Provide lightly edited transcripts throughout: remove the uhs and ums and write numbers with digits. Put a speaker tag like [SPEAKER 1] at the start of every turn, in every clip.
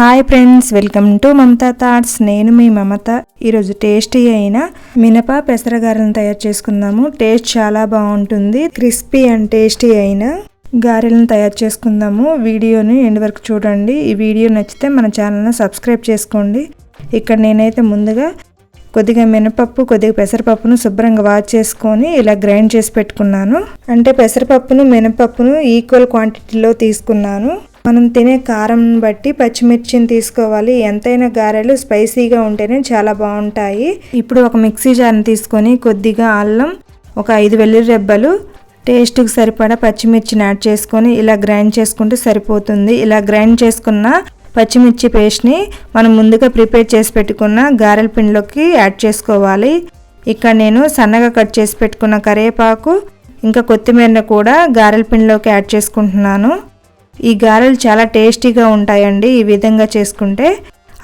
[SPEAKER 1] Hi friends, welcome to Mamata thoughts. నేను మీ మమత. ఈరోజు tasty అయిన మినప పెసరగారెలను తయారు చేసుకుందాము. టేస్ట్ చాలా బాగుంటుంది. క్రిస్పీ అండ్ టేస్టీ అయిన గారెలను తయారు చేసుకుందాము. వీడియోని ఎండ్ వరకు చూడండి. ఈ వీడియో నచ్చితే మన ఛానల్ని సబ్స్క్రైబ్ చేసుకోండి. ఇక్కడ నేనైతే ముందుగా కొద్దిగా మినపప్పు, కొద్దిగా పెసరపప్పును శుభ్రంగా వాష్ చేసుకొని ఇలా గ్రైండ్ చేసి పెట్టుకున్నాను. అంటే పెసరపప్పును మినపప్పును ఈక్వల్ క్వాంటిటీలో తీసుకున్నాను. మనం తినే కారం బట్టి పచ్చిమిర్చిని తీసుకోవాలి. ఎంతైనా గారెలు స్పైసీగా ఉంటేనే చాలా బాగుంటాయి. ఇప్పుడు ఒక మిక్సీ జార్ని తీసుకొని కొద్దిగా అల్లం, ఒక 5 వెల్లుల్లి రెబ్బలు, టేస్ట్కి సరిపడా పచ్చిమిర్చిని యాడ్ చేసుకొని ఇలా గ్రైండ్ చేసుకుంటే సరిపోతుంది. ఇలా గ్రైండ్ చేసుకున్న పచ్చిమిర్చి పేస్ట్ని మనం ముందుగా ప్రిపేర్ చేసి పెట్టుకున్న గారెల పిండిలోకి యాడ్ చేసుకోవాలి. ఇక్కడ నేను సన్నగా కట్ చేసి పెట్టుకున్న కరివేపాకు ఇంకా కొత్తిమీరను కూడా గారెల పిండిలోకి యాడ్ చేసుకుంటున్నాను. ఈ గారెలు చాలా టేస్టీగా ఉంటాయండి. ఈ విధంగా చేసుకుంటే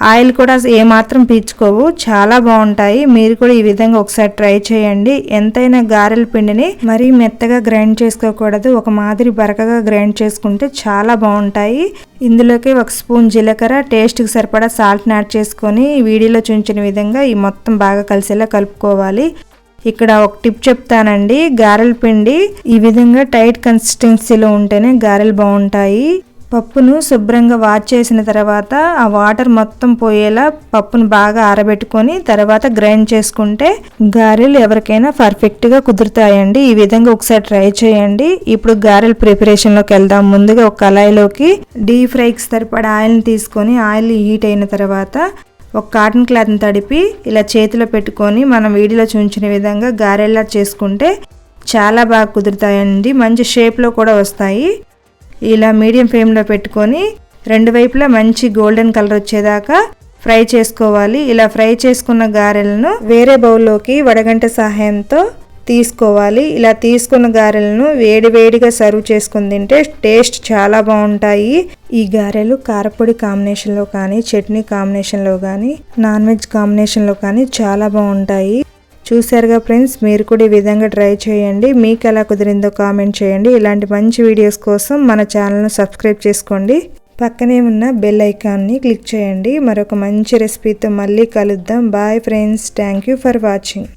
[SPEAKER 1] ఆయిల్ కూడా ఏమాత్రం పీల్చుకోవు, చాలా బాగుంటాయి. మీరు కూడా ఈ విధంగా ఒకసారి ట్రై చేయండి. ఎంతైనా గారెల పిండిని మరీ మెత్తగా గ్రైండ్ చేసుకోకూడదు, ఒక మాదిరి బరకగా గ్రైండ్ చేసుకుంటే చాలా బాగుంటాయి. ఇందులోకి 1 స్పూన్ జీలకర్ర, టేస్ట్కి సరిపడా సాల్ట్ని యాడ్ చేసుకొని వీడియోలో చూపించిన విధంగా ఈ మొత్తం బాగా కలిసేలా కలుపుకోవాలి. ఇక్కడ ఒక టిప్ చెప్తానండి. గారెల పిండి ఈ విధంగా టైట్ కన్సిస్టెన్సీలో ఉంటేనే గారెలు బాగుంటాయి. పప్పును శుభ్రంగా వాష్ చేసిన తర్వాత ఆ వాటర్ మొత్తం పోయేలా పప్పును బాగా ఆరబెట్టుకొని తర్వాత గ్రైండ్ చేసుకుంటే గారెలు ఎవరికైనా పర్ఫెక్ట్గా కుదురుతాయండి. ఈ విధంగా ఒకసారి ట్రై చేయండి. ఇప్పుడు గారెల ప్రిపరేషన్లోకి వెళ్దాం. ముందుగా ఒక కళాయిలోకి డీప్ ఫ్రైకి సరిపడా ఆయిల్ని తీసుకొని ఆయిల్ హీట్ అయిన తర్వాత ఒక కాటన్ క్లాత్ని తడిపి ఇలా చేతిలో పెట్టుకొని మనం వీడియోలో చూపించిన విధంగా గారెల్లా చేసుకుంటే చాలా బాగా కుదురుతాయండి. మంచి షేప్లో కూడా వస్తాయి. ఇలా మీడియం ఫ్లేమ్లో పెట్టుకొని 2 వైపులా మంచి గోల్డెన్ కలర్ వచ్చేదాకా ఫ్రై చేసుకోవాలి. ఇలా ఫ్రై చేసుకున్న గారెలను వేరే బౌల్లోకి వడగంట సహాయంతో తీసుకోవాలి. ఇలా తీసుకున్న గారెలను వేడివేడిగా సర్వ్ చేసుకుని తింటే టేస్ట్ చాలా బాగుంటాయి. ఈ గారెలు కారపొడి కాంబినేషన్లో కానీ, చట్నీ కాంబినేషన్లో కానీ, నాన్ వెజ్ కాంబినేషన్లో కానీ చాలా బాగుంటాయి. చూసారుగా ఫ్రెండ్స్, మీరు కూడా ఈ విధంగా ట్రై చేయండి. మీకు ఎలా కుదిరిందో కామెంట్ చేయండి. ఇలాంటి మంచి వీడియోస్ కోసం మన ఛానల్ను సబ్స్క్రైబ్ చేసుకోండి. పక్కనే ఉన్న బెల్ ఐకాన్ని క్లిక్ చేయండి. మరొక మంచి రెసిపీతో మళ్ళీ కలుద్దాం. Bye friends, thank you for watching.